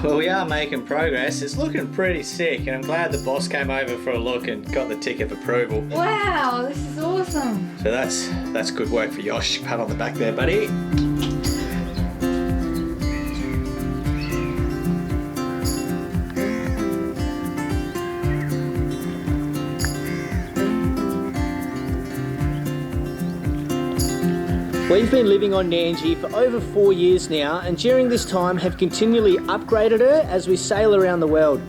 Well, we are making progress. It's looking pretty sick, and I'm glad the boss came over for a look and got the tick of approval. Wow, this is awesome. So that's good work for Yosh. Pat on the back there, buddy. We've been living on Nandji for over 4 years now, and during this time have continually upgraded her as we sail around the world.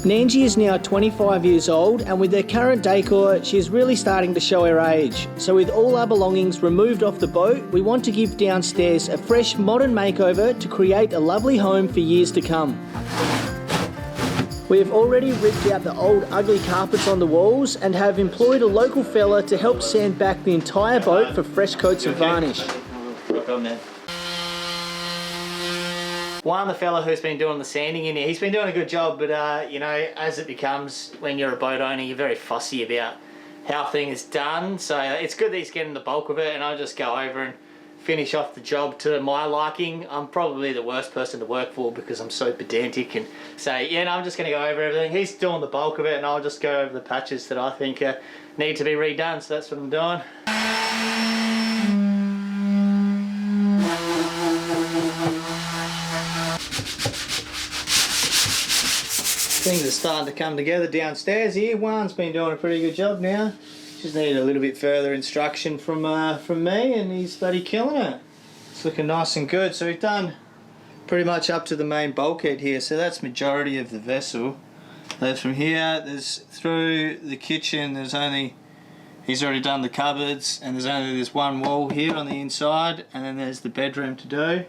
Nandji is now 25 years old, and with her current decor, she is really starting to show her age. So with all our belongings removed off the boat, we want to give downstairs a fresh modern makeover to create a lovely home for years to come. We have already ripped out the old ugly carpets on the walls and have employed a local fella to help sand back the entire boat for fresh coats of varnish. One, the fella who's been doing the sanding in here, he's been doing a good job, but you know, as it becomes, when you're a boat owner, you're very fussy about how things done. So it's good that he's getting the bulk of it, and I'll just go over and finish off the job to my liking. I'm probably the worst person to work for because I'm so pedantic and say, yeah, no, I'm just going to go over everything. He's doing the bulk of it, and I'll just go over the patches that I think need to be redone. So that's what I'm doing. Things are starting to come together downstairs here. Juan's been doing a pretty good job now. Just needed a little bit further instruction from me, and he's bloody killing it. It's looking nice and good. So we've done pretty much up to the main bulkhead here. So that's majority of the vessel. There's from here, there's through the kitchen, he's already done the cupboards, and there's one wall here on the inside, and then there's the bedroom to do.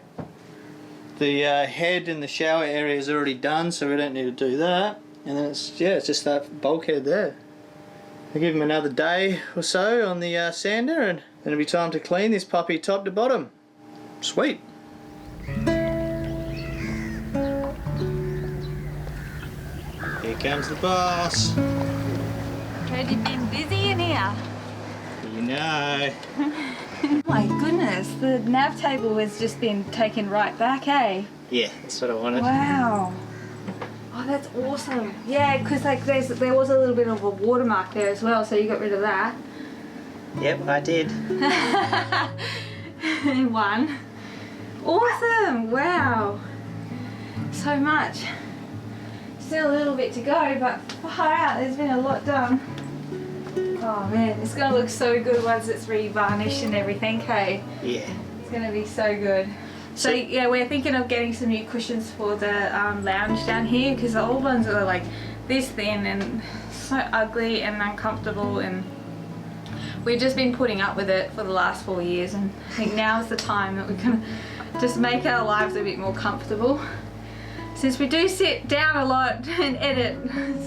The head and the shower area is already done, so we don't need to do that. And then it's just that bulkhead there. I'll give him another day or so on the sander, and then it'll be time to clean this puppy top to bottom. Sweet. Here comes the boss. Have you been busy in here? You know. Oh my goodness, the nav table has just been taken right back, eh? Yeah, that's what I wanted. Wow. Oh, that's awesome. Yeah, because like there was a little bit of a watermark there as well, so you got rid of that. Yep, I did. One. Awesome. Wow. So much. Still a little bit to go, but far out, there's been a lot done. Oh man, it's going to look so good once it's re-varnished and everything, hey? Yeah. It's going to be so good. So yeah, we're thinking of getting some new cushions for the lounge down here, because the old ones are like this thin and so ugly and uncomfortable, and we've just been putting up with it for the last 4 years, and I think now's the time that we're going to just make our lives a bit more comfortable, since we do sit down a lot and edit.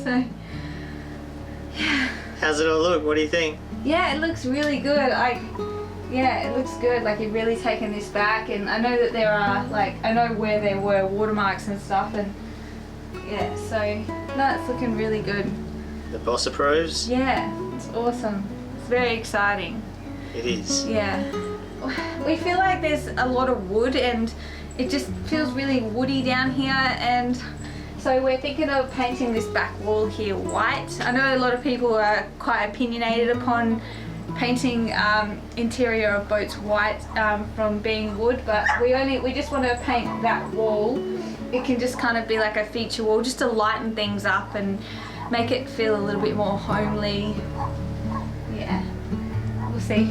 So yeah. How's it all look? What do you think? Yeah, it looks really good. Yeah, it looks good. Like, you've really taken this back, and I know that there are, like, I know where there were watermarks and stuff, and yeah, so no, it's looking really good. The boss approves? Yeah, it's awesome. It's very exciting. It is. Yeah. We feel like there's a lot of wood, and it just feels really woody down here, and so we're thinking of painting this back wall here white. I know a lot of people are quite opinionated upon painting interior of boats white from being wood, but we just want to paint that wall. It can just kind of be like a feature wall, just to lighten things up and make it feel a little bit more homely. Yeah, we'll see.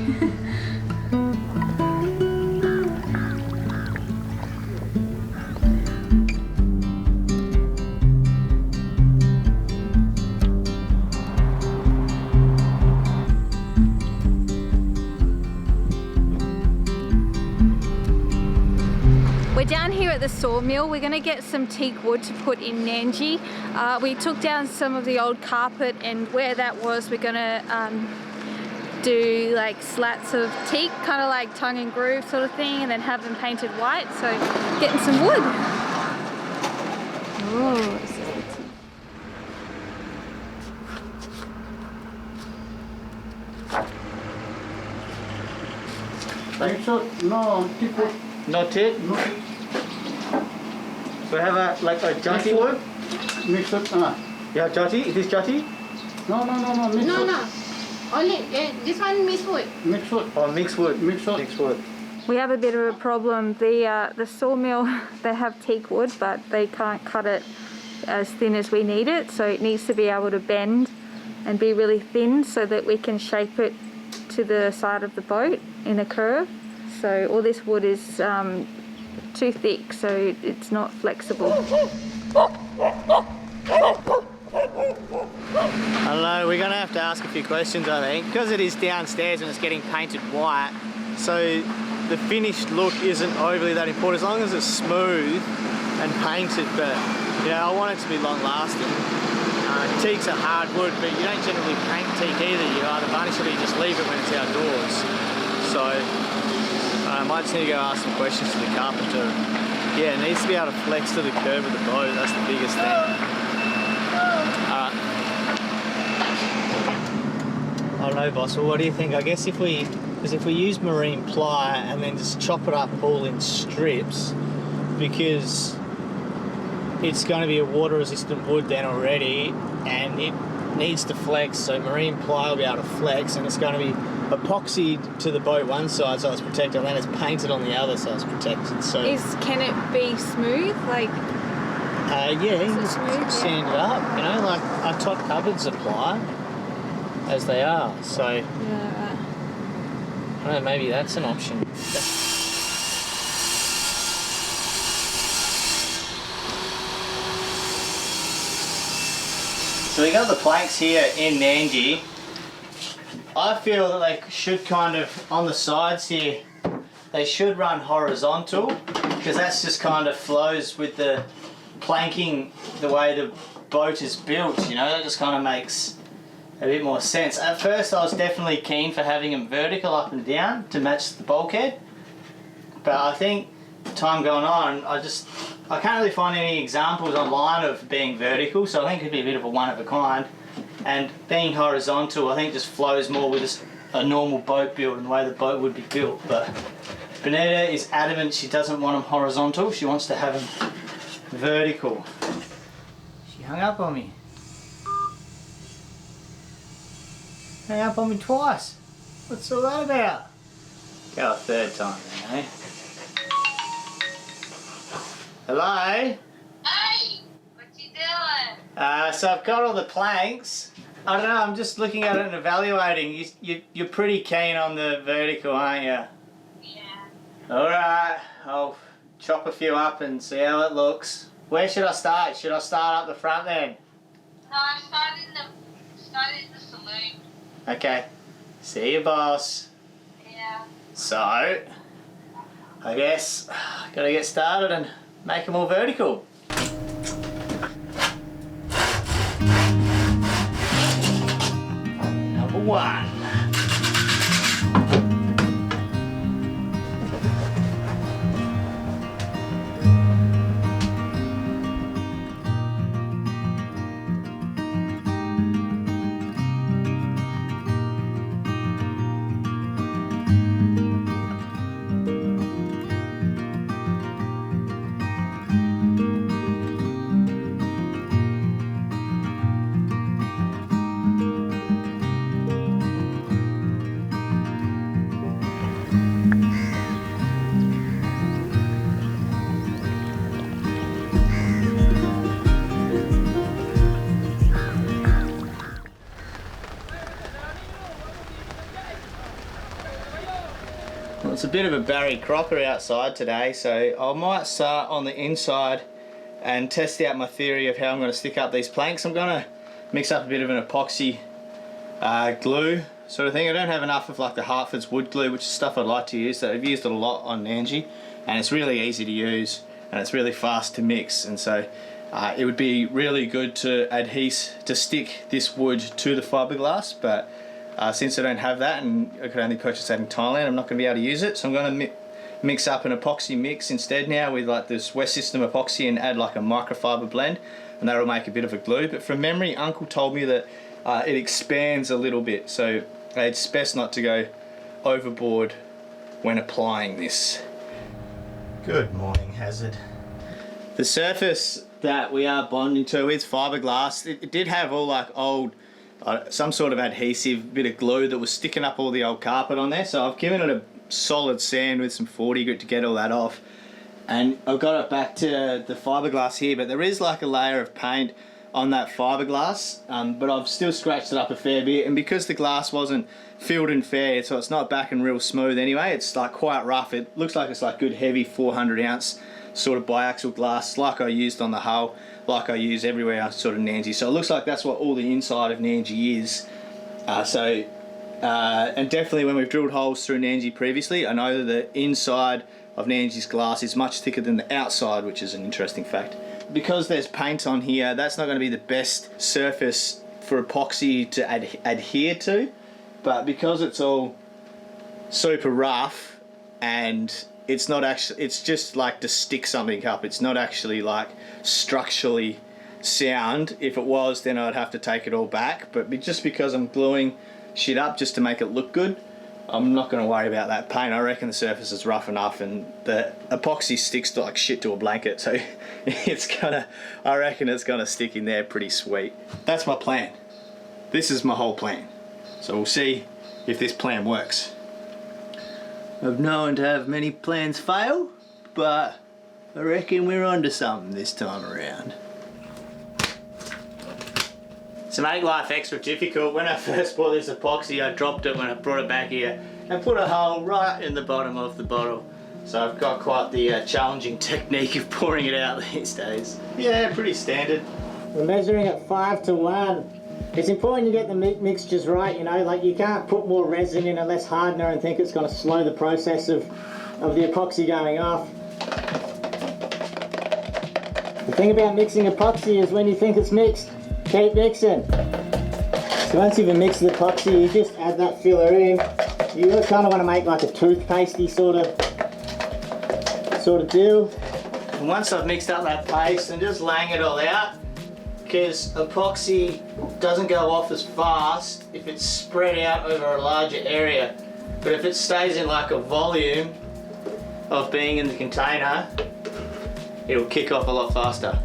We're down here at the sawmill. We're going to get some teak wood to put in Nandji. We took down some of the old carpet, and where that was, we're going to do like slats of teak, kind of like tongue and groove sort of thing, and then have them painted white. So getting some wood. Oh, this is the teak. No, Not it? no. We have a jati wood. Mix it. Yeah, jati. Is this jati? No. Mix No, it. no. Only this one mixed wood. Mix it. Oh, mixed wood. Mix it. Mixed wood. We have a bit of a problem. The sawmill, they have teak wood, but they can't cut it as thin as we need it, so it needs to be able to bend and be really thin so that we can shape it to the side of the boat in a curve. So all this wood is too thick, so it's not flexible. Hello, we're going to have to ask a few questions, I think, because it is downstairs and it's getting painted white, so the finished look isn't overly that important as long as it's smooth and painted. But yeah, I want it to be long lasting. Teak's a hard wood, but you don't generally paint teak either. You either varnish it or you just leave it when it's outdoors. So I might just need to go ask some questions to the carpenter. Yeah, it needs to be able to flex to the curve of the boat. That's the biggest thing. Alright. I don't know, boss. Well, what do you think? I guess if we use marine ply and then just chop it up all in strips, because it's going to be a water resistant wood then already, and it needs to flex, so marine ply will be able to flex, and it's going to be epoxied to the boat one side so it's protected, and then it's painted on the other so it's protected. So Can it be smooth? Like, yeah, you can smooth, sand it up, you know, like our top cupboards apply as they are. So yeah, I don't know, maybe that's an option. So we got the planks here in Nandji. I feel that they should kind of, on the sides here, they should run horizontal, because that's just kind of flows with the planking, the way the boat is built, you know, that just kind of makes a bit more sense. At first I was definitely keen for having them vertical up and down to match the bulkhead, but I think time going on, I can't really find any examples online of being vertical, so I think it'd be a bit of a one of a kind. And being horizontal, I think just flows more with a normal boat build and the way the boat would be built. But Benita is adamant she doesn't want them horizontal, she wants to have them vertical. She hung up on me. Hung up on me twice. What's all that about? Go a third time then, eh? Hello? Hey, what you doing? So I've got all the planks. I don't know, I'm just looking at it and evaluating. You're pretty keen on the vertical, aren't you? Yeah. Alright, I'll chop a few up and see how it looks. Where should I start? Should I start up the front then? No, I started in the saloon. Okay. See you, boss. Yeah. So, I guess gotta get started and make them all vertical. Number one. Well, it's a bit of a Barry Crocker outside today, so I might start on the inside and test out my theory of how I'm going to stick up these planks. I'm going to mix up a bit of an epoxy glue sort of thing. I don't have enough of like the Hartford's wood glue, which is stuff I'd like to use. So I've used it a lot on Nandji, and it's really easy to use and it's really fast to mix, and so it would be really good to stick this wood to the fiberglass, but since I don't have that and I could only purchase that in Thailand, I'm not going to be able to use it. So I'm going to mix up an epoxy mix instead now with like this West System epoxy and add like a microfiber blend, and that'll make a bit of a glue. But from memory, Uncle told me that it expands a little bit, so it's best not to go overboard when applying this. Good morning, Hazard. The surface that we are bonding to is fiberglass. It did have all like old, some sort of adhesive, bit of glue that was sticking up all the old carpet on there. So I've given it a solid sand with some 40 grit to get all that off. And I've got it back to the fiberglass here, but there is like a layer of paint on that fiberglass, but I've still scratched it up a fair bit, and because the glass wasn't filled and fair, so it's not back and real smooth anyway, it's like quite rough. It looks like it's like good heavy 400 ounce sort of biaxial glass, like I used on the hull, like I use everywhere else sort of Nandji. So it looks like that's what all the inside of Nandji is. And definitely when we've drilled holes through Nandji previously, I know that the inside of Nandji's glass is much thicker than the outside, which is an interesting fact. Because there's paint on here, that's not going to be the best surface for epoxy to adhere to, but because it's all super rough and it's not actually, it's just like to stick something up, it's not actually like structurally sound. If it was, then I'd have to take it all back, but just because I'm gluing shit up just to make it look good, I'm not going to worry about that paint. I reckon the surface is rough enough and the epoxy sticks to like shit to a blanket, so I reckon it's gonna stick in there pretty sweet. That's my plan. This is my whole plan. So we'll see if this plan works. I've known to have many plans fail, but I reckon we're onto something this time around. To make life extra difficult, when I first bought this epoxy, I dropped it when I brought it back here and put a hole right in the bottom of the bottle. So I've got quite the challenging technique of pouring it out these days. Yeah, pretty standard. We're measuring at 5 to 1. It's important you get the mixtures right, you know, like you can't put more resin in and less hardener and think it's going to slow the process of the epoxy going off. The thing about mixing epoxy is when you think it's mixed, keep mixing. So once you've mixed the epoxy, you just add that filler in. You kind of want to make like a toothpastey sort of deal. And once I've mixed up that paste and just laying it all out, because epoxy doesn't go off as fast if it's spread out over a larger area. But if it stays in like a volume of being in the container, it'll kick off a lot faster.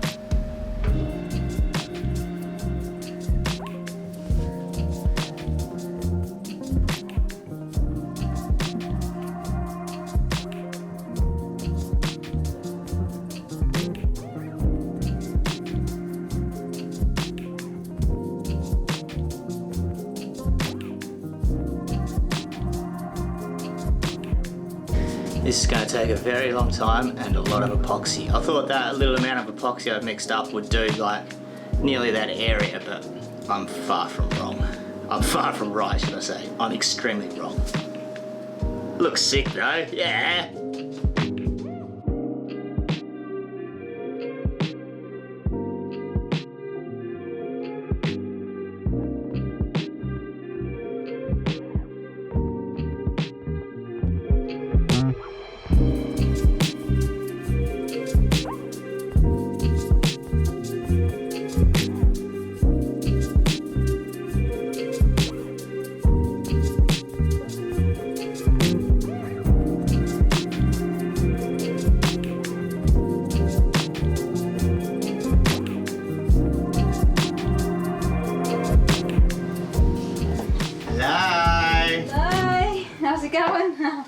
This is going to take a very long time and a lot of epoxy. I thought that little amount of epoxy I've mixed up would do like nearly that area, but I'm far from wrong. I'm far from right, should I say. I'm extremely wrong. Looks sick though, yeah.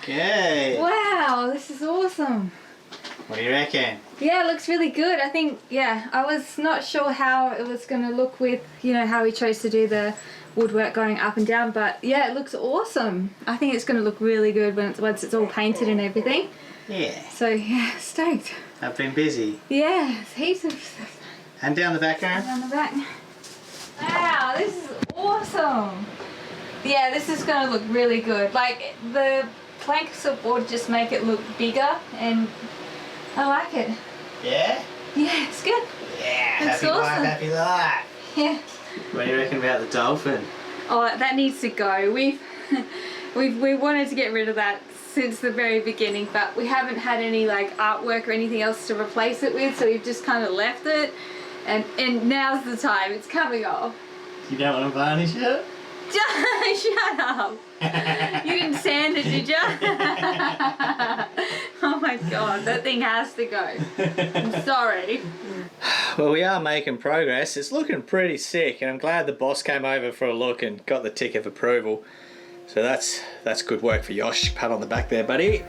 Okay. Wow, this is awesome. What do you reckon? Yeah, it looks really good. I think, yeah, I was not sure how it was going to look with, you know, how we chose to do the woodwork going up and down, but yeah, it looks awesome. I think it's going to look really good once it's all painted and everything. Yeah. So, yeah, stoked. I've been busy. Yeah, heaps of stuff. And down the back, Aaron? Down the back. Wow, this is awesome. Yeah, this is going to look really good. Like, the planks of board just make it look bigger, and I like it. Yeah? Yeah, it's good. Yeah, It's happy awesome. life, happy life. Yeah. What do you reckon about the dolphin? Oh, that needs to go. We wanted to get rid of that since the very beginning, but we haven't had any like artwork or anything else to replace it with, so we've just kind of left it, and now's the time. It's coming off. You don't want to varnish it? Shut up. You didn't sand it, did you? Oh my god, thing has to go. I'm sorry. Well, we are making progress. It's looking pretty sick, and I'm glad the boss came over for a look and got the tick of approval. So that's good work for Yosh. Pat on the back there, buddy.